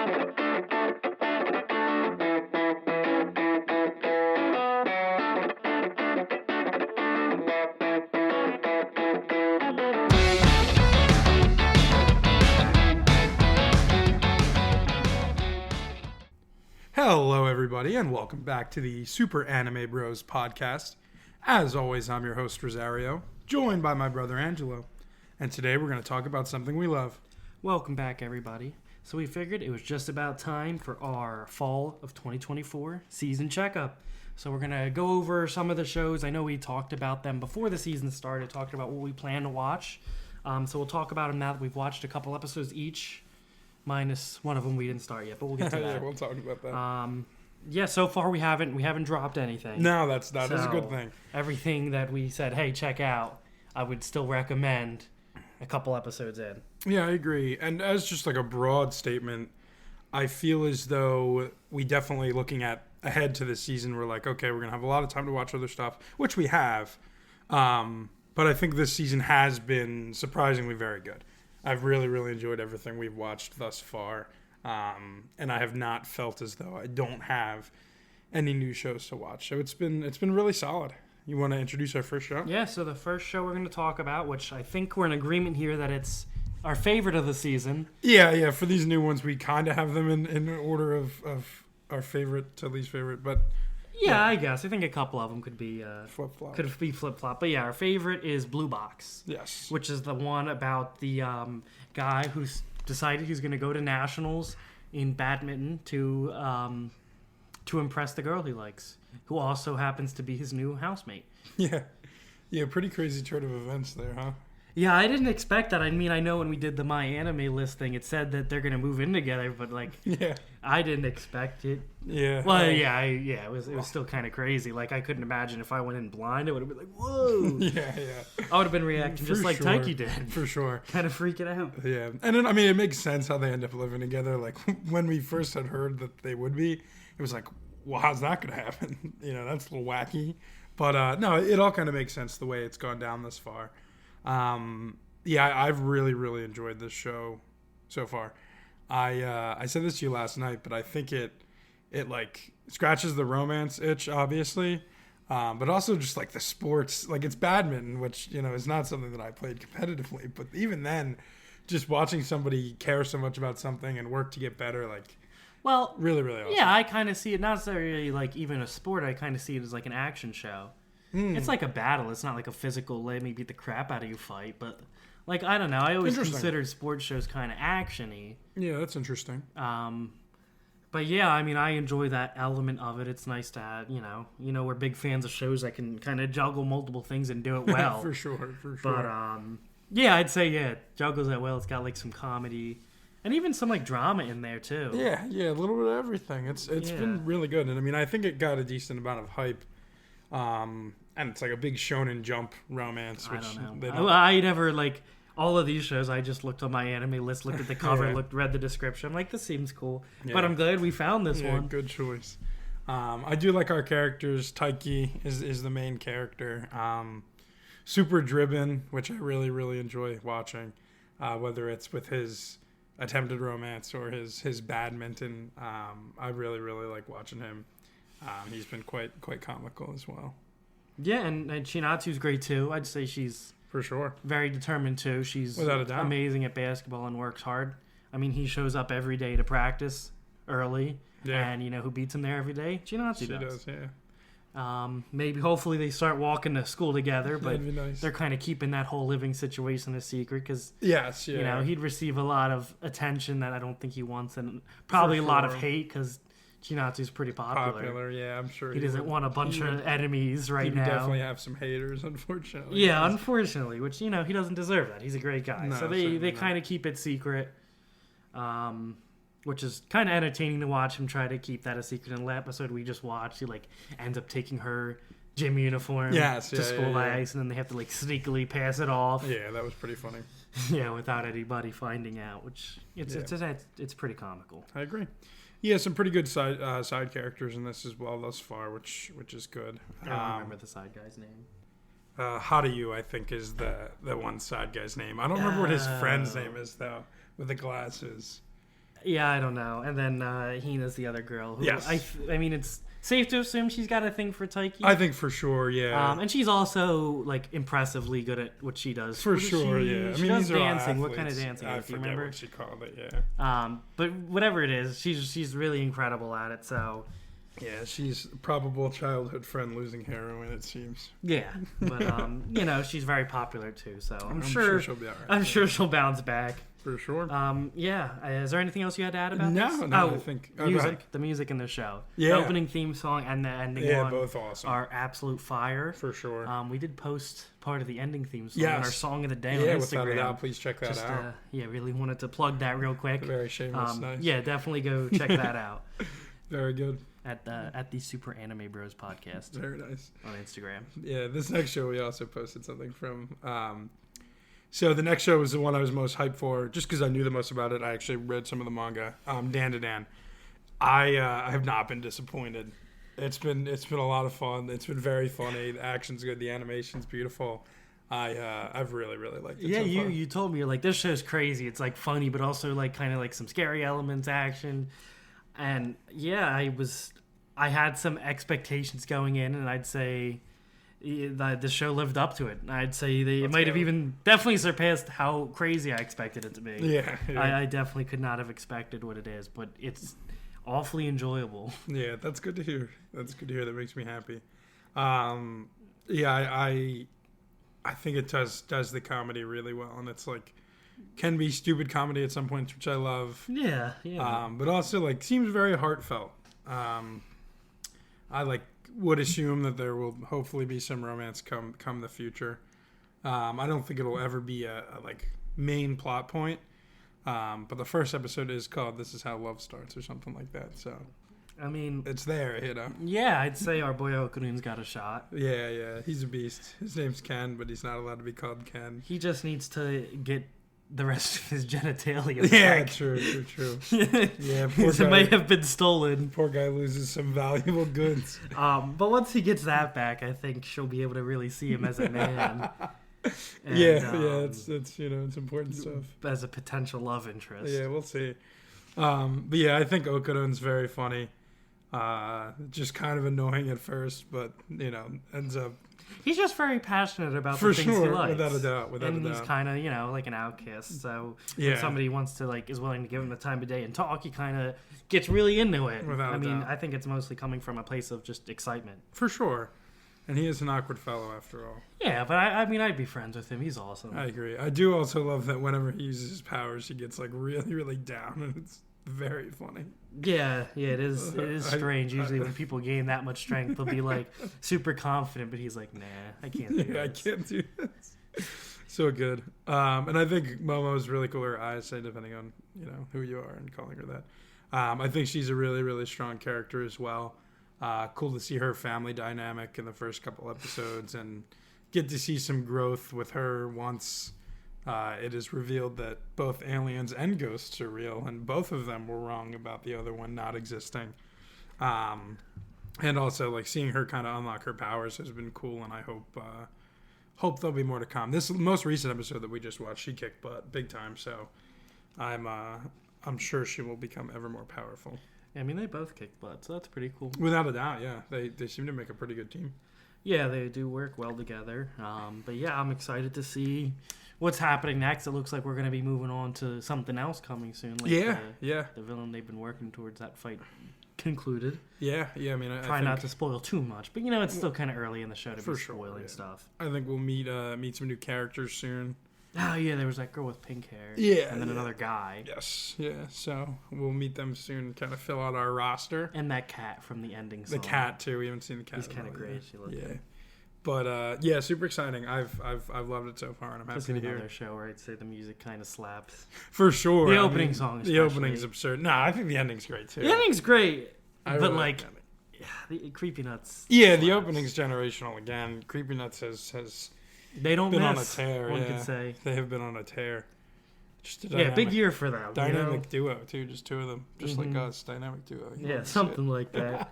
Hello, everybody, and welcome back to the Super Anime Bros podcast. As always, I'm your host, Rosario, joined by my brother, Angelo. And today we're going to talk about something we love. Welcome back, everybody. So we figured it was just about time for our fall of 2024 season checkup. So we're going to go over some of the shows. I know we talked about them before the season started, talked about what we plan to watch. So we'll talk about them now that we've watched a couple episodes each. Minus one of them we didn't start yet, but we'll get to that. Yeah, we'll talk about that. Yeah, so far we haven't dropped anything. No, that is a good thing. Everything that we said, hey, check out, I would still recommend a couple episodes in. Yeah, I agree. And as just like a broad statement, I feel as though we definitely looking ahead to this season, we're like, okay, we're going to have a lot of time to watch other stuff, which we have. But I think this season has been surprisingly very good. I've really, really enjoyed everything we've watched thus far. And I have not felt as though I don't have any new shows to watch. So it's been really solid. You want to introduce our first show? Yeah, so the first show we're going to talk about, which I think we're in agreement here that it's our favorite of the season. Yeah. For these new ones, we kind of have them in order of our favorite to least favorite. But yeah, I guess. I think a couple of them could be flip-flop. Could be flip-flop. But yeah, our favorite is Blue Box. Yes. Which is the one about the guy who's decided he's going to go to nationals in badminton to impress the girl he likes, who also happens to be his new housemate. Yeah, pretty crazy turn of events there, huh? Yeah, I didn't expect that. I mean, I know when we did the My Anime List thing, it said that they're going to move in together, but yeah, I didn't expect it. Yeah. Well, it was still kind of crazy. Like, I couldn't imagine if I went in blind, it would have been like, whoa. Yeah. I would have been reacting just like Taiki did. For sure. Kind of freaking out. Yeah. And then, I mean, it makes sense how they end up living together. Like, when we first had heard that they would be, it was like, well, how's that going to happen? That's a little wacky. But, no, it all kind of makes sense the way it's gone down this far. I've really, really enjoyed this show so far. I said this to you last night, but I think it like scratches the romance itch, obviously, but also just like the sports, like it's badminton, which is not something that I played competitively, but even then, just watching somebody care so much about something and work to get better, like, well, really, really awesome. Yeah, I kind of see it not necessarily like even a sport. I kind of see it as like an action show. It's like a battle. It's not like a physical let me beat the crap out of you fight, but like I don't know. I always considered sports shows kind of action-y. Yeah, that's interesting. But yeah, I mean, I enjoy that element of it. It's nice to have, we're big fans of shows that can kind of juggle multiple things and do it well. For sure. But yeah, I'd say it juggles that well. It's got like some comedy and even some like drama in there too. Yeah, a little bit of everything. It's been really good, and I mean, I think it got a decent amount of hype. And it's like a big Shonen Jump romance. Which I don't know. I never like all of these shows. I just looked on My Anime List, looked at the cover, read the description. I'm like, this seems cool. Yeah. But I'm glad we found this one. Good choice. I do like our characters. Taiki is the main character. Super driven, which I really, really enjoy watching. Whether it's with his attempted romance or his badminton. I really, really like watching him. He's been quite comical as well. Yeah, and Chinatsu's great too. I'd say she's for sure very determined too. She's without a doubt amazing at basketball and works hard. I mean, he shows up every day to practice early, and who beats him there every day? Chinatsu does. She does, yeah. Maybe hopefully they start walking to school together, but that'd be nice. They're kind of keeping that whole living situation a secret because he'd receive a lot of attention that I don't think he wants, and probably a lot of hate because Chinatsu's pretty popular. Yeah, I'm sure he doesn't want a bunch of enemies right now. He definitely have some haters, unfortunately. Yeah, unfortunately, which he doesn't deserve that. He's a great guy, no, so they kind of keep it secret, which is kind of entertaining to watch him try to keep that a secret. In the episode we just watched, he like ends up taking her gym uniform to school by ice, and then they have to like sneakily pass it off. Yeah, that was pretty funny. Yeah, without anybody finding out, which it's pretty comical. I agree. Yeah, some pretty good side characters in this as well thus far, which is good. I don't remember the side guy's name. Hadayu, I think, is the one side guy's name. I don't remember what his friend's name is though, with the glasses. Yeah, I don't know. And then Hina's the other girl. Who Yes. I mean, it's safe to assume she's got a thing for Taiki. I think for sure, yeah. And she's also like impressively good at what she does. For What does sure, she, yeah. I She mean, does these are all dancing. What kind of athletes. dancing? I Do you forget remember? what she called it, yeah. But whatever it is, she's really incredible at it. So Yeah, she's a probable childhood friend losing heroin, it seems. yeah, but she's very popular too. So I'm sure sure she'll be all right. I'm sure she'll bounce back. For sure. Yeah. Is there anything else you had to add about this? No, I think... Oh, go ahead. The music in the show. Yeah. The opening theme song and the ending Yeah, one both awesome. are absolute fire. For sure. We did post part of the ending theme song Yes. on our Song of the Day Yeah, on without a Instagram. doubt, please check that out. Really wanted to plug that real quick. Very shameless, nice. Yeah, definitely go check that out Very good. at the Super Anime Bros podcast Very nice. on Instagram. Yeah, this next show we also posted something from. So the next show was the one I was most hyped for, just because I knew the most about it. I actually read some of the manga. Dan to Dan. I have not been disappointed. It's been a lot of fun. It's been very funny. The action's good. The animation's beautiful. I've really liked it. Yeah, so far. you told me you're like, this show's crazy. It's like funny, but also like kind of like some scary elements, action, and yeah, I had some expectations going in, and I'd say the show lived up to it. I'd say it might have even definitely surpassed how crazy I expected it to be. Yeah. I definitely could not have expected what it is, but it's awfully enjoyable. Yeah, that's good to hear. That's good to hear. That makes me happy. Yeah, I think it does the comedy really well, and it's like can be stupid comedy at some points, which I love. Yeah. But also like seems very heartfelt. I would assume that there will hopefully be some romance come the future. I don't think it'll ever be a like main plot point. But the first episode is called "This Is How Love Starts" or something like that. So I mean, it's there, Yeah, I'd say our boy Okunun's got a shot. Yeah, he's a beast. His name's Ken, but he's not allowed to be called Ken. He just needs to get the rest of his genitalia Yeah, back. true. Yeah, poor It guy. may have been stolen. Poor guy loses some valuable goods. But once he gets that back, I think she'll be able to really see him as a man. And, It's it's important stuff. as a potential love interest. Yeah, we'll see. But yeah, I think Okudon's very funny. Just kind of annoying at first, but ends up He's just very passionate about for the things he sure, likes. without a doubt. And he's kind of, like an outcast. So Yeah. when somebody wants to, is willing to give him the time of day and talk, he kind of gets really into it. Without a I mean, doubt. I think it's mostly coming from a place of just excitement. For sure. And he is an awkward fellow after all. Yeah, but I mean, I'd be friends with him. He's awesome. I agree. I do also love that whenever he uses his powers, he gets really down, and it's very funny. Yeah, it is. It is strange. Usually, when people gain that much strength, they'll be super confident, but he's like, "Nah, I can't do Yeah, I this." can't do this. So good. And I think Momo's really cool. Her eyes say, depending on who you are and calling her that. I think she's a really strong character as well. Cool to see her family dynamic in the first couple episodes and get to see some growth with her once it is revealed that both aliens and ghosts are real, and both of them were wrong about the other one not existing. And also, seeing her kind of unlock her powers has been cool, and I hope there'll be more to come. This most recent episode that we just watched, she kicked butt big time, so I'm sure she will become ever more powerful. I mean, they both kick butt, so that's pretty cool. Without a doubt, yeah. They seem to make a pretty good team. Yeah, they do work well together. But yeah, I'm excited to see what's happening next. It looks like we're going to be moving on to something else coming soon. Yeah. The villain they've been working towards, that fight concluded. Yeah. I mean, Try not to spoil too much, but it's still kind of early in the show to For be sure, spoiling yeah. stuff. I think we'll meet some new characters soon. Oh yeah, there was that girl with pink hair. Yeah, and then yeah. another guy. Yes, yeah. So we'll meet them soon, kind of fill out our roster. And that cat from the ending song. The cat too. We haven't seen the cat. He's kind of great. She looked good. But yeah, super exciting. I've loved it so far, and I'm Just happy to hear. another show where I'd say the music kind of slaps. For sure. The opening song, The especially. opening's absurd. No, I think the ending's great too. The ending's great, I but really like the ending. the Creepy Nuts. Yeah, the slaps. opening's generational again. Creepy Nuts has They don't been miss, on a tear. one yeah. could say. They have been on a tear. Just a Yeah, big dynamic- year for them. Dynamic duo too, just two of them, just like Mhm. us. Dynamic duo. You Yeah, know, something like that.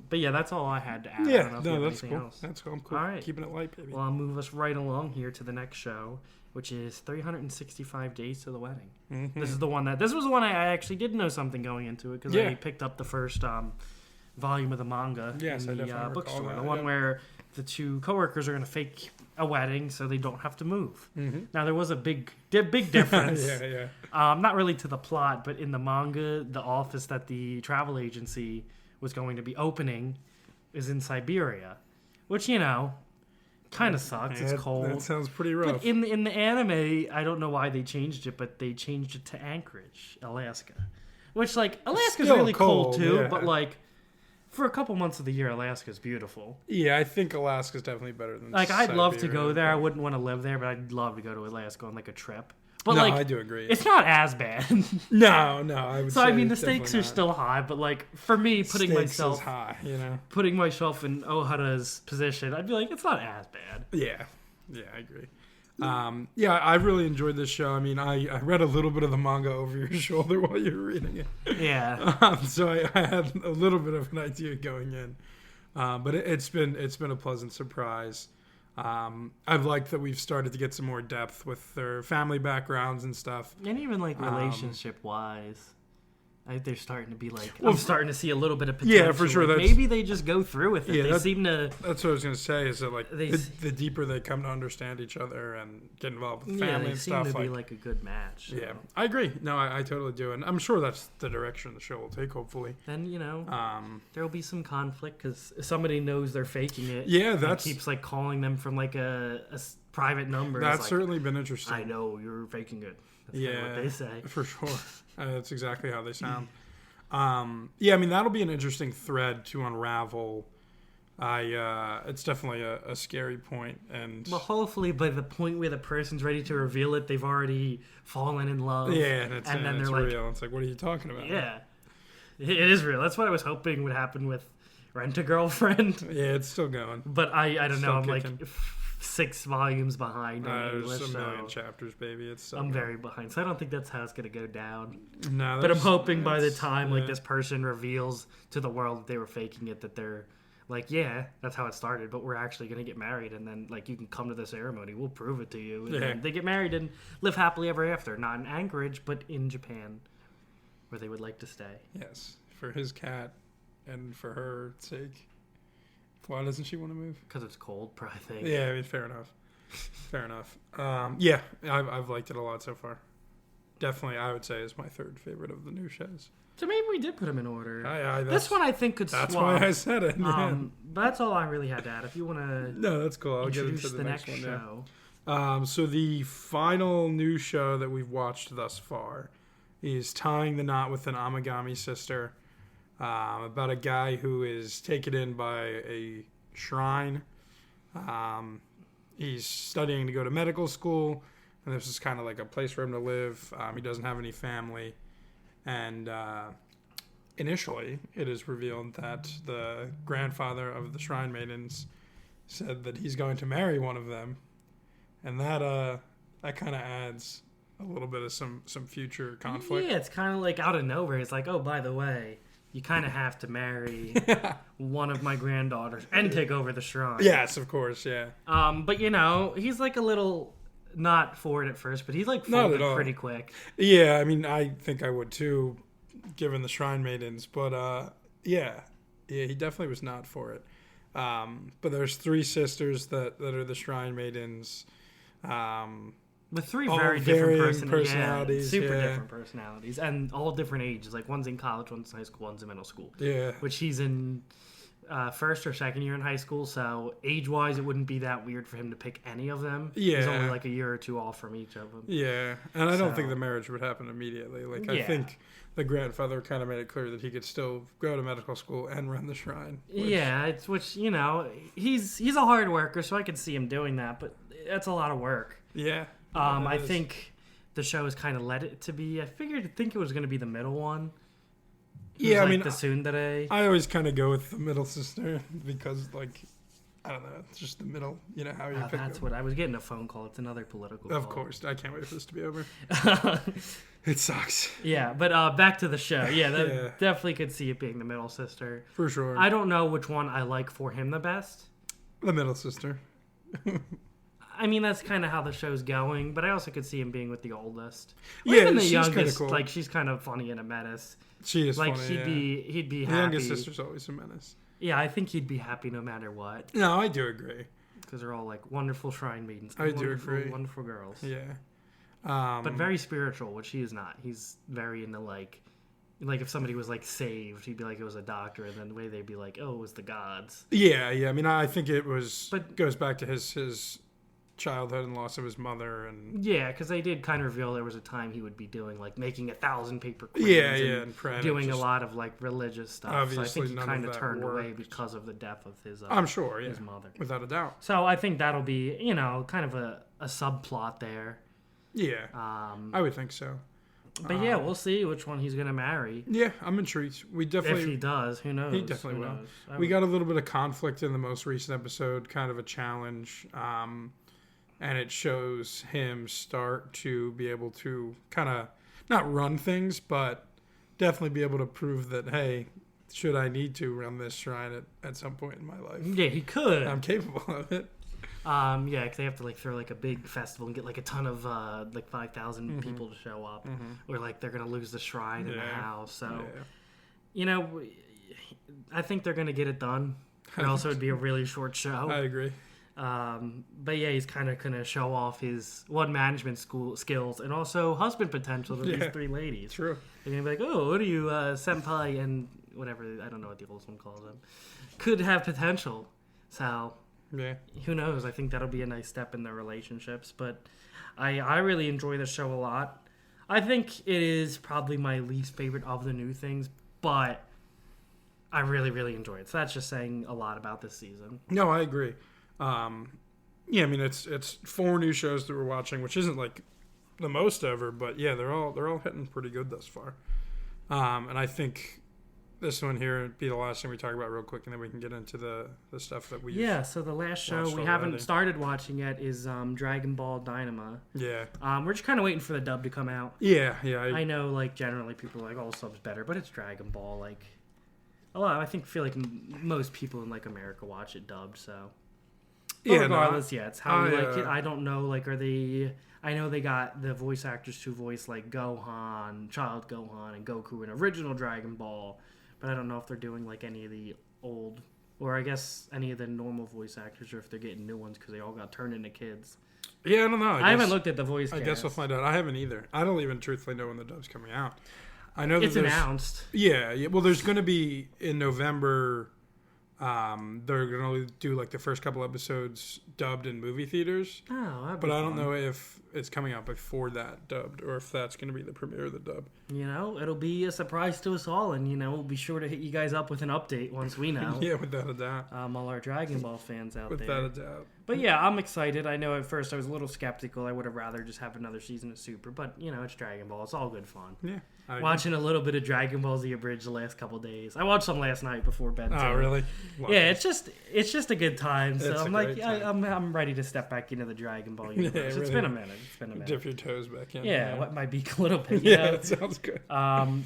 But yeah, that's all I had to add. I Yeah, don't know if you no, have that's anything cool. else. That's cool. I'm cool. All right. Keeping it light, baby. Well, I'll move us right along here to the next show. which is 365 days to the wedding. Mm-hmm. This was the one I actually did know something going into it because Yeah. I picked up the first volume of the manga Yes, I in the definitely recall bookstore. that, The one yeah. where the two coworkers are going to fake a wedding so they don't have to move. Mm-hmm. Now there was a big difference. yeah. Not really to the plot, but in the manga, the office that the travel agency was going to be opening is in Siberia, which kind of sucks. It's That cold. sounds pretty rough. But in the anime, I don't know why they changed it, but they changed it to Anchorage, Alaska. Which, Alaska's Still really cold, cold, too, yeah. but, for a couple months of the year, Alaska's beautiful. Yeah, I think Alaska's definitely better than I'd love to go Siberia. there. I wouldn't want to live there, but I'd love to go to Alaska on, a trip. But, No, I do agree. it's not as bad. No, I would So, say I mean, the it's stakes definitely are still high, but, for me, not. putting Stakes is myself high, putting myself in Ohara's position, I'd be like, it's not as bad. Yeah, I agree. I really enjoyed this show. I mean, I read a little bit of the manga over your shoulder while you were reading it. Yeah. So I had a little bit of an idea going in. But it's been a pleasant surprise. I've liked that we've started to get some more depth with their family backgrounds and stuff. And even relationship wise, they're starting to be Well, I'm starting to see a little bit of potential. Yeah, for sure, that's- Maybe they just go through with it. Yeah, They seem to. That's what I was gonna say. Is that They- the deeper they come to understand each other and get involved with Yeah, family they and seem stuff, to be a good match. So. yeah, I agree. No, I totally do, and I'm sure that's the direction the show will take. Hopefully, Then um, there will be some conflict because somebody knows they're faking it. yeah, and that's keeps calling them from private number. It's that's certainly been interesting. I know you're faking it. That's kinda Yeah, what they say. for sure. That's exactly how they sound. I mean that'll be an interesting thread to unravel. It's definitely a scary point, and Well, hopefully by the point where the person's ready to reveal it, they've already fallen in love. yeah, and then it's they're real. It's like, what are you talking about? Yeah, it is real. That's what I was hoping would happen with Rent a Girlfriend. yeah, it's still going. But I don't know. Still I'm kicking. 6 volumes behind on There's English, a million so chapters, baby. It's so I'm good. very behind. So I don't think that's how it's gonna go down. No, But I'm there's- hoping by the it's- time yeah. this person reveals to the world that they were faking it, that they're yeah, that's how it started. But we're actually gonna get married, and then you can come to the ceremony. We'll prove it to you. And Yeah. then they get married and live happily ever after. Not in Anchorage, but in Japan, where they would like to stay. Yes, for his cat and for her sake. Why doesn't she want to move? Because it's cold, I think. Yeah, I mean, fair enough. Fair enough. Yeah, I've liked it a lot so far. Definitely, I would say is my third favorite of the new shows. So maybe we did put them in order. This one I think could That's swap. why I said it. But that's all I really had to add. If you want to No, that's cool. I'll get introduce into the next next one. show. Yeah. So the final new show that we've watched thus far is Tying the Knot with an Amagami Sister, about a guy who is taken in by a shrine. He's studying to go to medical school, and this is kind of like a place for him to live. He doesn't have any family, and initially it is revealed that the grandfather of the shrine maidens said that he's going to marry one of them, and that kind of adds a little bit of some future conflict. Yeah, it's kind of out of nowhere. It's oh, by the way, you kind of have to marry one of my granddaughters and take over the shrine. Yes, of course, yeah. But he's a little not for it at first, but he's Not folded at all. pretty quick. Yeah, I mean, I think I would too, given the shrine maidens. But yeah, he definitely was not for it. But there's 3 sisters that are the shrine maidens. With 3 All very varying different personalities, super yeah. different personalities, and all different ages. One's in college, one's in high school, one's in middle school. Yeah, Which he's in first or second year in high school, so age-wise, it wouldn't be that weird for him to pick any of them. He's Yeah. only a year or 2 off from each of them. yeah, and I don't So- think the marriage would happen immediately. I Yeah. think the grandfather kind of made it clear that he could still go to medical school and run the shrine. Which, Yeah, he's a hard worker, so I could see him doing that, but that's a lot of work. yeah. I it is. think the show has kind of led it to be. I think it was going to be the middle one. Yeah, I mean, the tsundere. I always kind of go with the middle sister because, I don't know, it's just the middle. You know how you pick. That's what I was getting a phone call. It's another political. Of call. course, I can't wait for this to be over. It sucks Yeah, but back to the show. Yeah, Yeah. definitely could see it being the middle sister. for sure. I don't know which one I like for him the best. The middle sister. I mean, that's kind of how the show's going, but I also could see him being with the oldest. Or Yeah, even the she's kinda youngest. cool. Like, she's kind of funny and a menace. She is Like, funny, he'd be The happy. youngest sister's always a menace. Yeah, I think he'd be happy no matter what. No, I do agree. Because they're all, like, wonderful shrine maidens. I do Wonderful, agree. wonderful girls. Yeah. But very spiritual, which he is not. He's very into, like if somebody was, like, saved, he'd be like, it was a doctor, and then the way they'd be like, oh, it was the gods. Yeah. I mean, I think it was. But- goes back to his childhood and loss of his mother, and Yeah, because they did kind of reveal there was a time he would be doing, like, making 1,000 paper coins. and praying, doing just- a lot of, like, religious stuff. Obviously, so I think he none of kind of that turned away worked. because of the death of his I'm sure, his mother. without a doubt. So I think that'll be, kind of a subplot there. Yeah, I would think so. But yeah, we'll see which one he's gonna marry. Yeah, I'm intrigued. We If definitely he does, who knows? He definitely Who will. knows? We got a little bit of conflict in the most recent episode, kind of a challenge, and it shows him start to be able to kind of not run things, but definitely be able to prove that, hey, should I need to run this shrine at some point in my life, Yeah, he could. I'm capable of it. Yeah, because they have to, like, throw, like, a big festival and get, like, a ton of, 5,000 people to show up. Or, like, they're going to lose the shrine in the house. So, Yeah. I think they're going to get it done. Or else it would be a really short show. I agree. But yeah, he's kind of going to show off his management school skills and also husband potential to these 3 ladies. True. They're going to be like, oh, what are you, senpai and whatever, I don't know what the old one calls them, could have potential. So... Yeah. Who knows? I think that'll be a nice step in their relationships. But I really enjoy the show a lot. I think it is probably my least favorite of the new things, but I really, really enjoy it. So that's just saying a lot about this season. No, I agree. Yeah, I mean it's 4 new shows that we're watching, which isn't like the most ever, but yeah, they're all hitting pretty good thus far. And I think this one here would be the last thing we talk about real quick, and then we can get into the stuff that we So the last show watched we already. haven't started watching yet is Dragon Ball Dynama. Yeah. We're just kind of waiting for the dub to come out. Yeah. I know, like, generally people are like, oh, sub's better, but it's Dragon Ball. Like, I feel like most people in, like, America watch it dubbed, so. But regardless, it's how we like it. I don't know, like, I know they got the voice actors to voice, like, Gohan, Child Gohan, and Goku in original Dragon Ball, but I don't know if they're doing, like, any of the old, or I guess any of the normal voice actors, or if they're getting new ones because they all got turned into kids. Yeah, I don't know. I haven't looked at the voice I cast. guess we'll find out. I haven't either. I don't even truthfully know when the dub's coming out. I know that It's announced. Yeah. Well, there's going to be in November. They're going to do like the first couple episodes dubbed in movie theaters. Oh, that'd be But I don't fun. know if it's coming out before that dubbed or if that's going to be the premiere of the dub. It'll be a surprise to us all, and, we'll be sure to hit you guys up with an update once we know. Yeah, without a doubt. All our Dragon Ball fans out there. Without a doubt. But yeah, I'm excited. I know at first I was a little skeptical. I would have rather just have another season of Super, but it's Dragon Ball. It's all good fun. Yeah. I agree. Watching a little bit of Dragon Ball Z Abridged the last couple days. I watched some last night before bed. Oh, too. really? Yeah, it's just a good time. So It's a I'm like, great time. I'm ready to step back into the Dragon Ball universe. It's really. been a minute. Dip your toes back in. Yeah, what might be a little bit. Yeah, that sounds good.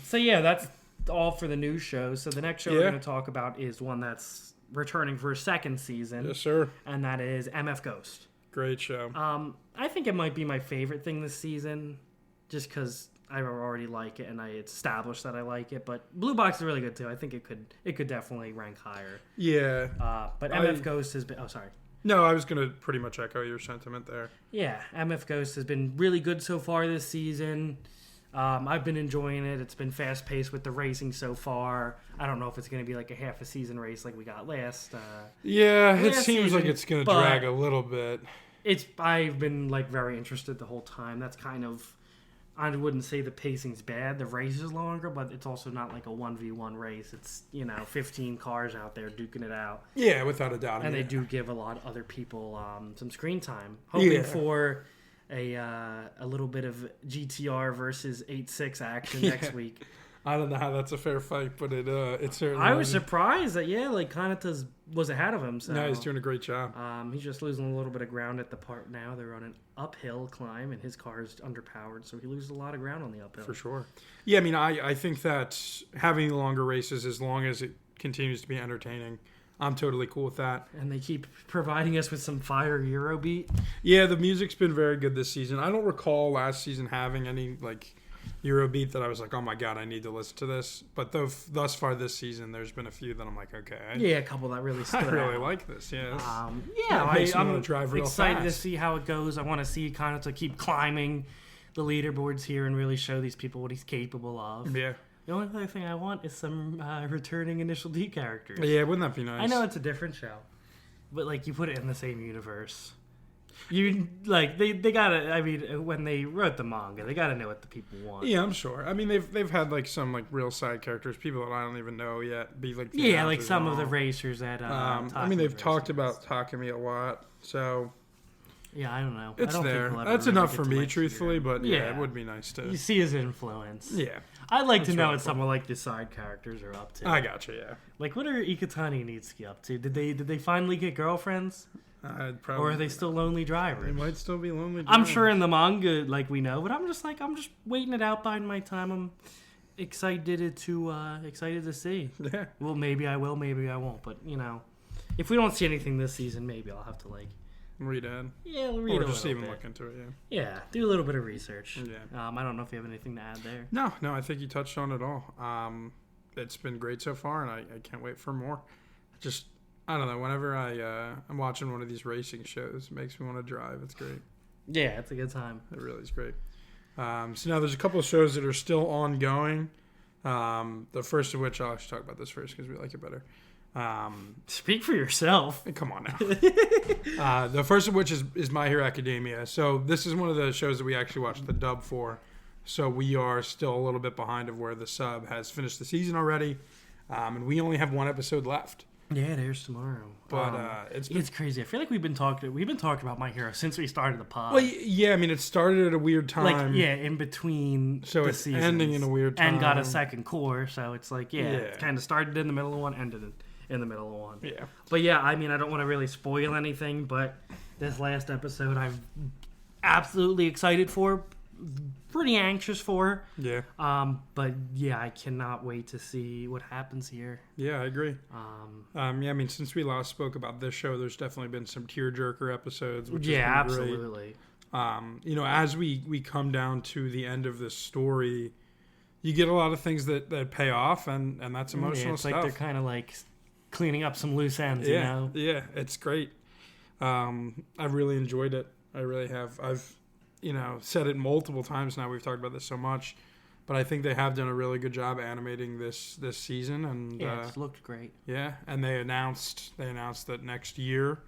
So yeah, that's all for the news shows. So the next show we're Yeah. going to talk about is one that's returning for a second season, Yes, sir. and that is MF Ghost. Great show. I think it might be my favorite thing this season, just because I already like it and it's established that I like it. But Blue Box is really good too. I think it could definitely rank higher. Yeah. But MF Ghost has been. Oh, sorry. No, I was going to pretty much echo your sentiment there. Yeah, MF Ghost has been really good so far this season. I've been enjoying it. It's been fast paced with the racing so far. I don't know if it's going to be like a half a season race like we got last. Yeah, it last seems like season, it's going to but- drag a little bit. I've been like very interested the whole time. That's kind of, I wouldn't say the pacing's bad. The race is longer, but it's also not like a 1v1 race. It's 15 cars out there duking it out. Yeah, without a doubt. And yeah. they do give a lot of other people some screen time. Hoping Yeah. for a little bit of GTR versus 8-6 action next week. I don't know how that's a fair fight, but it certainly. I was surprised that Kanata was ahead of him. So No, he's doing a great job. he's just losing a little bit of ground at the part now. They're on an uphill climb, and his car is underpowered, so he loses a lot of ground on the uphill. For sure. Yeah, I mean, I think that having longer races, as long as it continues to be entertaining, I'm totally cool with that. And they keep providing us with some fire Eurobeat. Yeah, the music's been very good this season. I don't recall last season having any like Eurobeat that I was like, oh my god, I need to listen to this. But thus far this season, there's been a few that I'm like, okay, Yeah, a couple that really stood I really out. like this. Yeah, Yeah, it makes me I'm wanna drive real excited to fast. see how it goes. I want to see kind of to keep climbing the leaderboards here and really show these people what he's capable of. yeah, The only other thing I want is some returning Initial D characters. yeah. Wouldn't that be nice? I know it's a different show, but like you put it in the same universe. You like they gotta. I mean, when they wrote the manga, they gotta know what the people want. Yeah, I'm sure. I mean, they've had like some like real side characters, people that I don't even know yet, be like the Yeah, like announcers some and of the all. racers at. I mean, Takumi they've talked Racers. about Takumi a lot, so Yeah, I don't know. I it's don't think there. we'll ever That's really enough get for to, me, like, truthfully. hear. But yeah, it Yeah. would be nice to. You see his influence. Yeah, I'd like to That's know really what some of like the side characters are up to. I gotcha. Yeah, Like, what are Ikutani and Itsuki up to? Did they finally get girlfriends, I'd probably. or are they still lonely They drivers? might still be lonely. I'm drivers. sure in the manga, like we know, but I'm just waiting it out biding my time. I'm excited to see. Yeah, Well, maybe I will, maybe I won't. But you know, if we don't see anything this season, maybe I'll have to like read ahead, we'll read or a just little even bit. look into it. Yeah, do a little bit of research. Yeah. I don't know if you have anything to add there. No, I think you touched on it all. It's been great so far, and I can't wait for more. Just I don't know. Whenever I'm watching one of these racing shows, it makes me want to drive. It's great. Yeah, it's a good time. It really is great. So now there's a couple of shows that are still ongoing. The first of which I'll actually talk about this first because we like it better. Speak for yourself. Come on now. The first of which is My Hero Academia. So this is one of the shows that we actually watched the dub for. So we are still a little bit behind of where the sub has finished the season already. And we only have one episode left. Yeah, it airs tomorrow. But it's It's crazy. I feel like we've been talking about My Hero since we started the pod. well, yeah. I mean, it started at a weird time. like in between. So the it's seasons, ending in a weird and got a time. second core. So it's like it kind of started in the middle of one, ended in the middle of one. Yeah. But yeah, I mean, I don't want to really spoil anything, but this last episode, I'm absolutely excited for, pretty anxious for. Yeah. But yeah, I cannot wait to see what happens here. Yeah, I agree. Yeah, I mean, since we last spoke about this show, there's definitely been some tearjerker episodes, which Yeah, has been great. absolutely. As we come down to the end of this story, you get a lot of things that pay off, and that's emotional Yeah, it's stuff. like they're kind of like cleaning up some loose ends, you know? Yeah, it's great. I've really enjoyed it. I really have. I've, said it multiple times now. We've talked about this so much, but I think they have done a really good job animating this season, and Yeah, it's looked great. yeah, and they announced that next year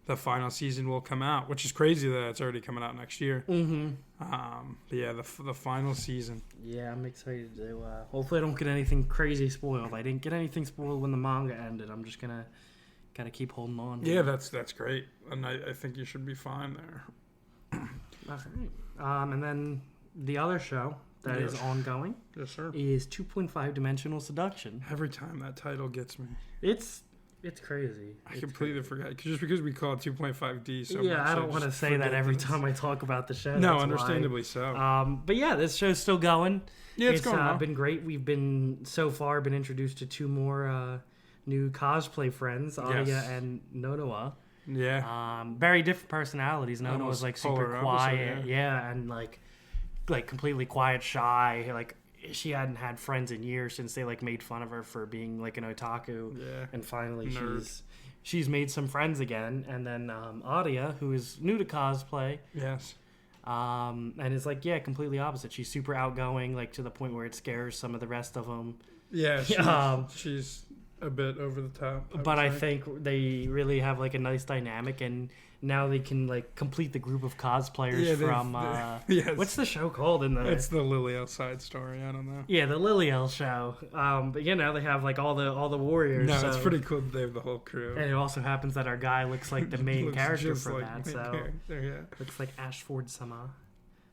the final season will come out, which is crazy that it's already coming out next year. Mm-hmm. But yeah, the final season. Yeah, I'm excited to. Hopefully, I don't get anything crazy spoiled. I didn't get anything spoiled when the manga ended. I'm just gotta keep holding on. Yeah, that's great, and I think you should be fine there. All right. And then the other show that is Yes. ongoing Yes, sir. is 2.5 Dimensional Seduction. Every time that title gets me, It's crazy. I completely forgot. Just because we call it 2.5D so much. Yeah, I don't want to just say that forget every it's- time I talk about the show. No, that's understandably so. why. But yeah, this show's still going. Yeah, it's going well. been great. We've been introduced to two more new cosplay friends, Aya Yes. and Nonoa. Yeah. Very different personalities. Nonoa was Almost like polar super opposite, quiet, yeah, and like completely quiet, shy. Like she hadn't had friends in years since they like made fun of her for being like an otaku. Yeah. And finally, Nerd. she's made some friends again. And then Adia, who is new to cosplay, Yes. and is like completely opposite. She's super outgoing, like to the point where it scares some of the rest of them. Yeah, Um, she's a bit over the top. But I think they really have like a nice dynamic, and now they can like complete the group of cosplayers from yes. what's the show called in the It's the Liliel side story. I don't know. the Liliel show. But they have like all the warriors. No, so- it's pretty cool that they have the whole crew. And it also happens that our guy looks like the main Looks character just for like that. the main So character, yeah. looks like Ashford Sama.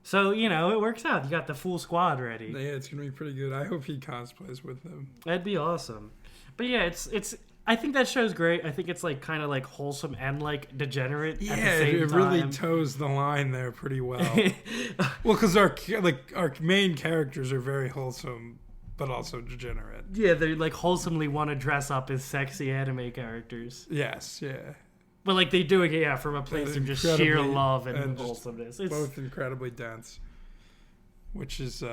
So it works out. You got the full squad ready. Yeah, it's gonna be pretty good. I hope he cosplays with them. That'd be awesome. But yeah, it's. I think that show's great. I think it's like kind of like wholesome and like degenerate. Yeah, at the same it really time. toes the line there pretty well. Well, because our main characters are very wholesome but also degenerate. Yeah, they like wholesomely want to dress up as sexy anime characters. Yes, yeah. But like they do it, yeah, from a place of just sheer Incredibly- love and and just wholesomeness. It's, Both incredibly dense, which is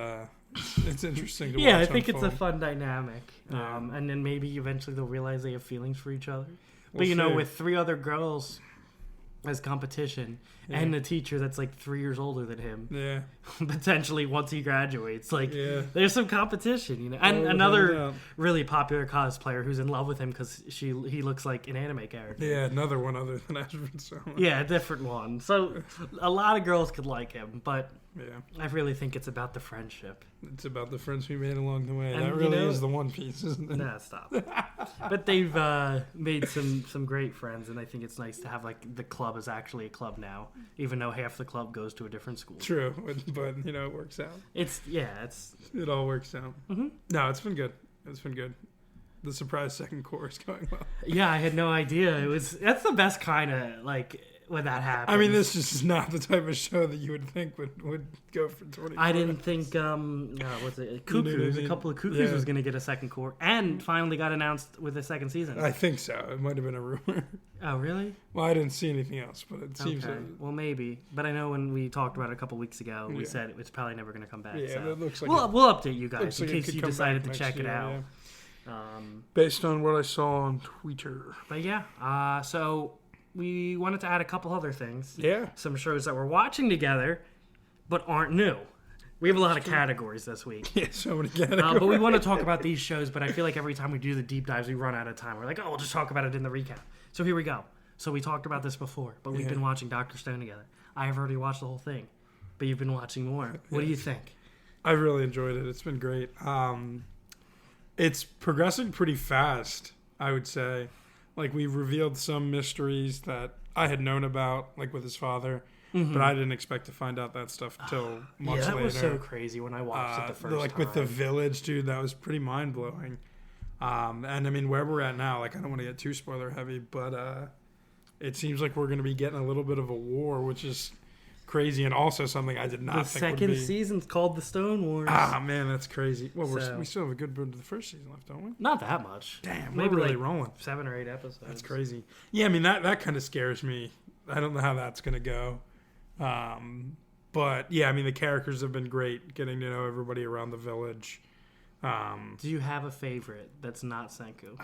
it's interesting to yeah, I watch. think it's a unfold. fun dynamic. Yeah. And then maybe eventually they'll realize they have feelings for each other. But We'll you know, see. with 3 other girls as competition and a teacher that's like 3 years older than him, Yeah, potentially once he graduates, like yeah. there's some competition, you know. And Oh, without a another doubt. really popular cosplayer who's in love with him because he looks like an anime character. Yeah, another one other than Ashford Soma. Yeah, a different one. So a lot of girls could like him, but Yeah, I really think it's about the friendship. it's about the friends we made along the way. And, that you really know- is the One Piece, isn't it? Nah, stop. But they've made some great friends, and I think it's nice to have like the club is actually a club now, even though half the club goes to a different school. True, but you know it works out. It's It all works out. hmm No, it's been good. It's been good. The surprise second core is going well. yeah. I had no idea. That's the best kind of like when that happens. I mean, this just is not the type of show that you would think would go for 20. I didn't think what's it? You know what I Cuckoos. mean? A couple of Cuckoos Yeah. was going to get a second core, and finally got announced with a second season. I think so. It might have been a rumor. Oh, really? Well, I didn't see anything else, but it seems Okay. Well, maybe. But I know when we talked about it a couple weeks ago, we Yeah. said it's probably never going to come back. yeah, so. that looks like We'll update you it guys looks in like it case could you come decided back to next check it year, out. yeah. Based on what I saw on Twitter. But yeah, so we wanted to add a couple other things. Yeah. Some shows that we're watching together, but aren't new. We have a lot of categories this week. Yeah, so many categories. But we want to talk about these shows, but I feel like every time we do the deep dives, we run out of time. We're like, oh, we'll just talk about it in the recap. So here we go. So we talked about this before, but we've Yeah. been watching Dr. Stone together. I have already watched the whole thing, but you've been watching more. What do you think? I really enjoyed it. It's been great. It's progressing pretty fast, I would say. Like, we've revealed some mysteries that I had known about, like with his father, but I didn't expect to find out that stuff until much Yeah, that later. was so crazy when I watched it the first like time. with the village, dude, that was pretty mind blowing. And I mean, where we're at now, like, I don't want to get too spoiler heavy, but it seems like we're going to be getting a little bit of a war, which is crazy, and also something I did not The think would second be. season's called The Stone Wars. Ah, man, that's crazy. Well, So- we still have a good bit of the first season left, don't we? Not that much. Damn, Maybe we're really like rolling. 7 or 8 episodes. That's crazy. Yeah, I mean, that kind of scares me. I don't know how that's going to go. But, yeah, I mean, the characters have been great, getting to know everybody around the village. Do you have a favorite that's not Senku?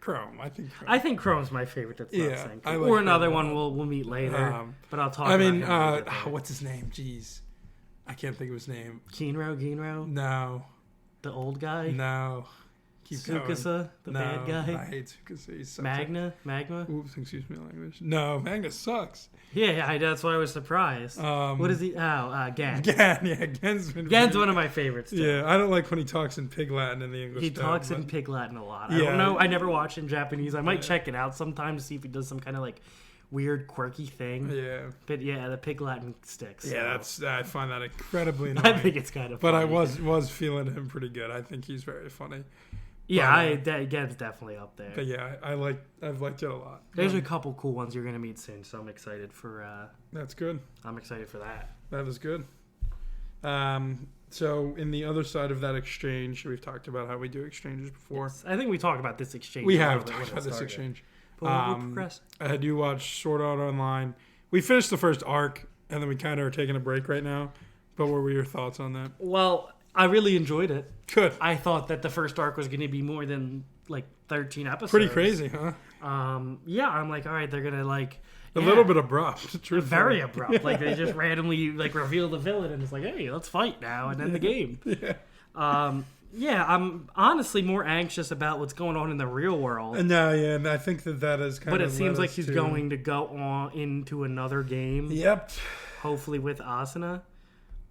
Chrome, I think Chrome. I think Chrome's my favorite that's not Yeah, Senku. I like Or another Chrome a one we'll meet later. Um, but I'll talk I about mean, him when we get there. what's his name? Jeez. I can't think of his name. Ginro, No. the old guy. No. Keep going. Tsukasa, the bad I guy. hate Tsukasa. He's such Magma. Oops, excuse me, language. No, Magna sucks. Yeah, that's why I was surprised. What is he? Gen. Gen, yeah, Gen's been Gen's really- one of my favorites. Too. Yeah, I don't like when he talks in Pig Latin in the English. He dub, talks in but- Pig Latin a lot. I Yeah. don't know. I never watch in Japanese. I might Yeah. check it out sometime to see if he does some kind of like weird, quirky thing. Yeah, But yeah, the Pig Latin sticks. yeah, so I find that incredibly I annoying. think it's kind of. But I funny. was feeling him pretty good. I think he's very funny. Yeah, but, Gen's definitely up there. But yeah, I've liked it a lot. There's a couple cool ones you're gonna meet soon, so I'm excited for. That's good. I'm excited for that. That is good. So in the other side of that exchange, we've talked about how we do exchanges before. Yes, I think we talked about this exchange. We a have little bit when talked it about this started. exchange. But we'll progress. I do watch Sword Art Online. We finished the first arc, and then we kind of are taking a break right now. But what were your thoughts on that? Well, I really enjoyed it. Good. I thought that the first arc was going to be more than like 13 episodes. Pretty crazy, huh? Yeah, I'm like, all right, they're gonna like A yeah, little bit abrupt. Truthfully. very abrupt. Like they just randomly like reveal the villain and it's like, hey, let's fight now and end the game. Yeah. Yeah, I'm honestly more anxious about what's going on in the real world. No, yeah, and I think that is kind But of. it seems led like us he's to- going to go on into another game, Yep. hopefully with Asuna.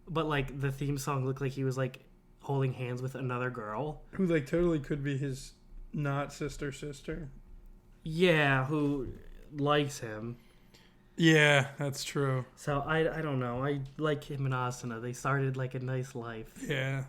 But like the theme song looked like he was like holding hands with another girl. Who like totally could be his not sister. Yeah, who likes him. Yeah, that's true. So I don't know. I like him and Asuna. They started like a nice life. Yeah.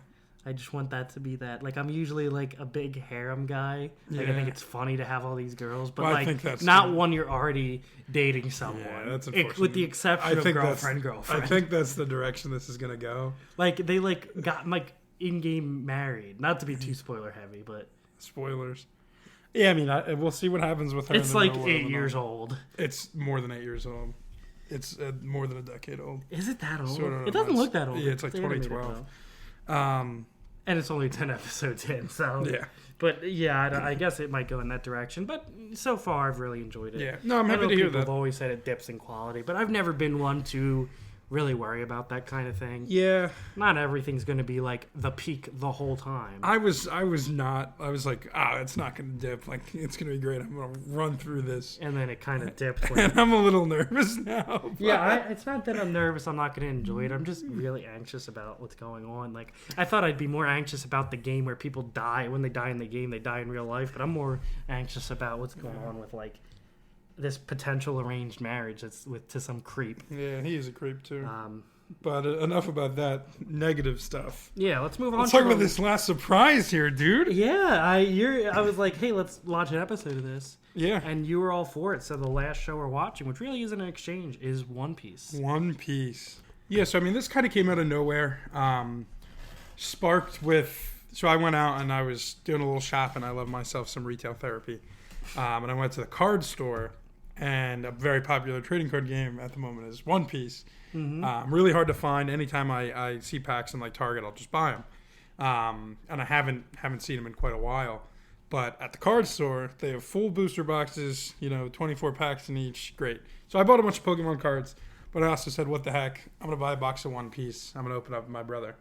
I just want that to be that. Like I'm usually like a big harem guy. Like I Yeah. think it's funny to have all these girls, but Well, I like think that's not true. when you're already dating someone. Yeah, that's with unfortunate. the exception of girlfriend. I think that's the direction this is gonna go. Like they like got like in-game married. Not to be too spoiler heavy, but Spoilers. Yeah, I mean, we'll see what happens with her. it's in the like middle 8 of years the night. old. It's more than 8 years old. It's more than a decade old. Is it that old? Sort of It doesn't reminds- look that old. Yeah, it's like animated, 2012. though. And it's only 10 episodes in, so. Yeah. But yeah, I guess it might go in that direction. But so far, I've really enjoyed it. Yeah. No, I'm I happy know to hear people that. have always said it dips in quality, but I've never been one to really worry about that kind of thing. Yeah. Not everything's going to be like the peak the whole time. I was not. I was like, it's not going to dip. Like, it's going to be great. I'm going to run through this. And then it kind of dipped. When, And I'm a little nervous now. but- yeah, it's not that I'm nervous. I'm not going to enjoy it. I'm just really anxious about what's going on. Like, I thought I'd be more anxious about the game where people die. When they die in the game, they die in real life. But I'm more anxious about what's going on with, like, this potential arranged marriage that's to some creep. Yeah, he is a creep too. Um, But enough about that negative stuff. yeah, let's move on. Let's talk to about this last surprise here, dude. Yeah, I was like, hey, let's watch an episode of this. Yeah. And you were all for it. So the last show we're watching, which really isn't an exchange, is One Piece. One Piece. Yeah, so I mean, this kind of came out of nowhere. Sparked with. So I went out and I was doing a little shopping. I love myself some retail therapy. And I went to the card store, and a very popular trading card game at the moment is One Piece. Really hard to find. Anytime I see packs in like Target, I'll just buy them. And I haven't seen them in quite a while. But at the card store, they have full booster boxes, 24 packs in each. Great. So I bought a bunch of Pokemon cards, but I also said, what the heck? I'm going to buy a box of One Piece. I'm going to open up with my brother.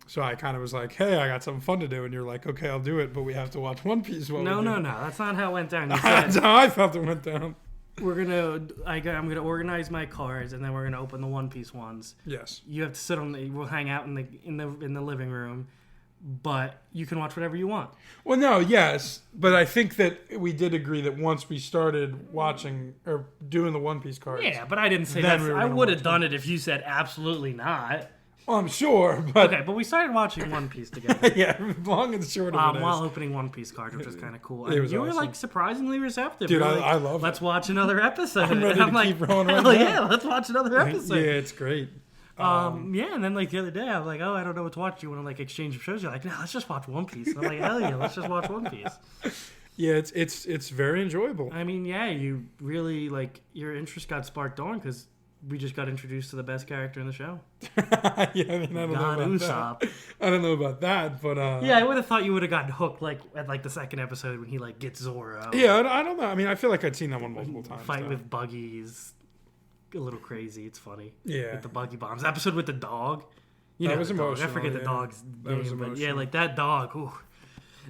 So I kind of was like, hey, I got something fun to do. And you're like, okay, I'll do it, but we have to watch One Piece while No, we do no, it. no. That's not how it went down. You That's said, how I felt it went down. I'm gonna organize my cards, and then we're gonna open the One Piece ones. Yes. You have to sit we'll hang out in the living room, but you can watch whatever you want. Well, no, yes. But I think that we did agree that once we started watching or doing the One Piece cards. Yeah, but I didn't say Then that. we were I gonna would have watch done it if you said absolutely not. Well, I'm sure, but Okay, but we started watching One Piece together. yeah, long and short of it While is. opening One Piece cards, which was kind of cool. It And was you were awesome. like surprisingly receptive. Dude, You were I like, love let's watch another episode. I'm ready And to like, keep rolling right hell now. yeah, let's watch another episode. Yeah, it's great. Yeah, and then like the other day, I was like, oh, I don't know what to watch. You want to like exchange shows? You're like, no, let's just watch One Piece. And I'm like, hell yeah, let's just watch One Piece. Yeah, it's very enjoyable. I mean, yeah, you really like your interest got sparked on because we just got introduced to the best character in the show, Yeah, I mean, I don't know God about Usopp. that. I don't know about that, but Yeah, I would have thought you would have gotten hooked like at like the second episode when he like gets Zoro. yeah, I don't know. I mean, I feel like I'd seen that one multiple times. Fight though. with Buggy's a little crazy. It's funny. Yeah. With the Buggy bombs episode with the dog. You That know was the dog. I emotional, forget the yeah. dog's That was name, but yeah, emotional. like that dog. Ooh,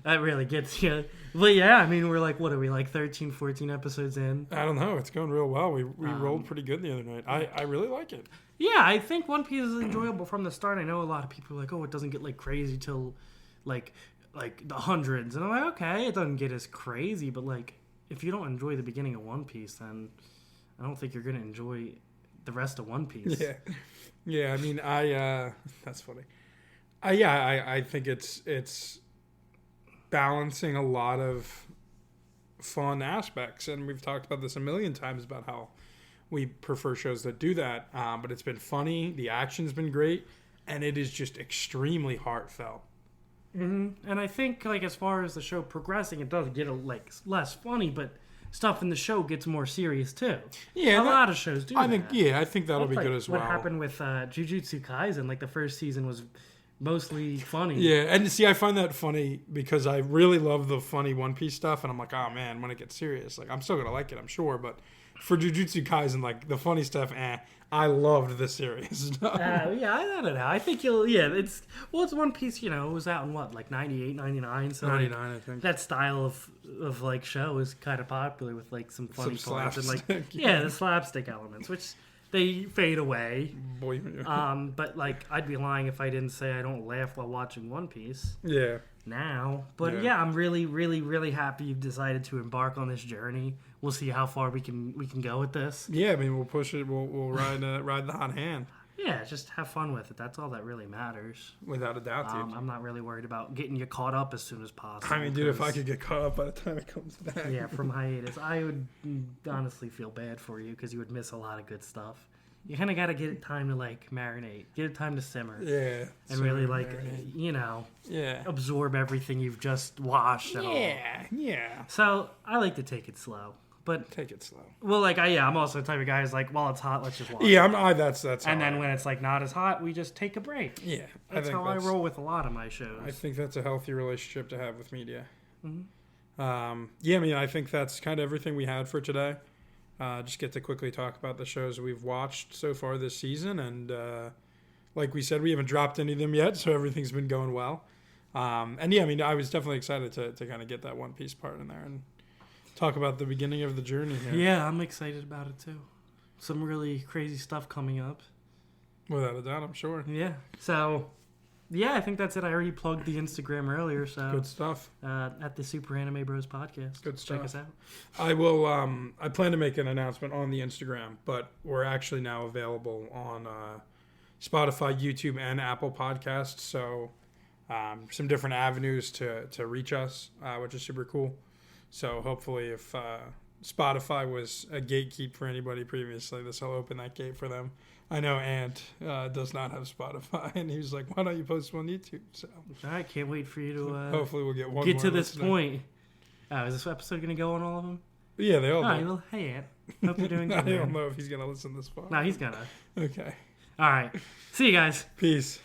that really gets you. But yeah, I mean, we're like, what are we like 13, 14 episodes in? I don't know. It's going real well. We rolled pretty good the other night. I really like it. Yeah, I think One Piece is enjoyable from the start. I know a lot of people are like, oh, it doesn't get like crazy till like the hundreds, and I'm like, okay, it doesn't get as crazy, but like if you don't enjoy the beginning of One Piece, then I don't think you're gonna enjoy the rest of One Piece. Yeah, yeah. I mean, that's funny. I think it's balancing a lot of fun aspects, and we've talked about this a million times about how we prefer shows that do that. But it's been funny. The action's been great, and it is just extremely heartfelt. Mm-hmm. And I think like as far as the show progressing, it does get like less funny, but stuff in the show gets more serious too. Yeah, a lot of shows do. I that. think that'll That's be like good as well. What happened with Jujutsu Kaisen? Like the first season was mostly funny. Yeah, and see, I find that funny because I really love the funny One Piece stuff, and I'm like, oh man, when it gets serious, like I'm still gonna like it, I'm sure. But for Jujutsu Kaisen, like the funny stuff, I loved the serious stuff. Yeah, I don't know. I think you'll. Yeah, it's One Piece. You know, it was out in what, like 98, 99? So like, 99, I think. that style of like show is kind of popular with like some funny Some parts and like slapstick, yeah, the slapstick elements, which they fade away. Boy, But like I'd be lying if I didn't say I don't laugh while watching One Piece yeah. now. But Yeah. yeah, I'm really, really, really happy you've decided to embark on this journey. We'll see how far we can go with this. Yeah, I mean, we'll push it. We'll ride the hot hand Yeah, just have fun with it. That's all that really matters. without a doubt, dude. I'm not really worried about getting you caught up as soon as possible. I mean, dude, if I 'cause, could get caught up by the time it comes back. yeah, from hiatus, I would honestly feel bad for you because you would miss a lot of good stuff. you kind of got to get it time to like marinate, get it time to simmer, Yeah. and really like Yeah. absorb everything you've just watched. And all. Yeah. So I like to take it slow, but Take it slow. well, like I'm also the type of guy who's like, while it's hot, let's just watch. Yeah, that's. And then when it's like not as hot, we just take a break. Yeah, That's how I roll with a lot of my shows. I think that's a healthy relationship to have with media. Mm-hmm. Yeah, I mean, I think that's kind of everything we had for today. Just get to quickly talk about the shows we've watched so far this season, and like we said, we haven't dropped any of them yet, so everything's been going well. And yeah, I mean, I was definitely excited to kind of get that One Piece part in there and talk about the beginning of the journey here. Yeah, I'm excited about it too. Some really crazy stuff coming up. Without a doubt, I'm sure. Yeah. So, yeah, I think that's it. I already plugged the Instagram earlier, so Good stuff. at the Super Anime Bros podcast. Good stuff. Check us out. I will. I plan to make an announcement on the Instagram, but we're actually now available on Spotify, YouTube, and Apple Podcasts. So some different avenues to reach us, which is super cool. So hopefully, if Spotify was a gatekeep for anybody previously, this will open that gate for them. I know Ant does not have Spotify, and he was like, "Why don't you post them on YouTube?" So I can't wait for you to hopefully we'll get one. get more to this listener. point. Is this episode going to go on all of them? Yeah, they all. All right, do. well, hey, Ant. Hope you're doing I good. don't man. know if he's gonna listen this far. No, he's going to. Okay. All right. See you guys. Peace.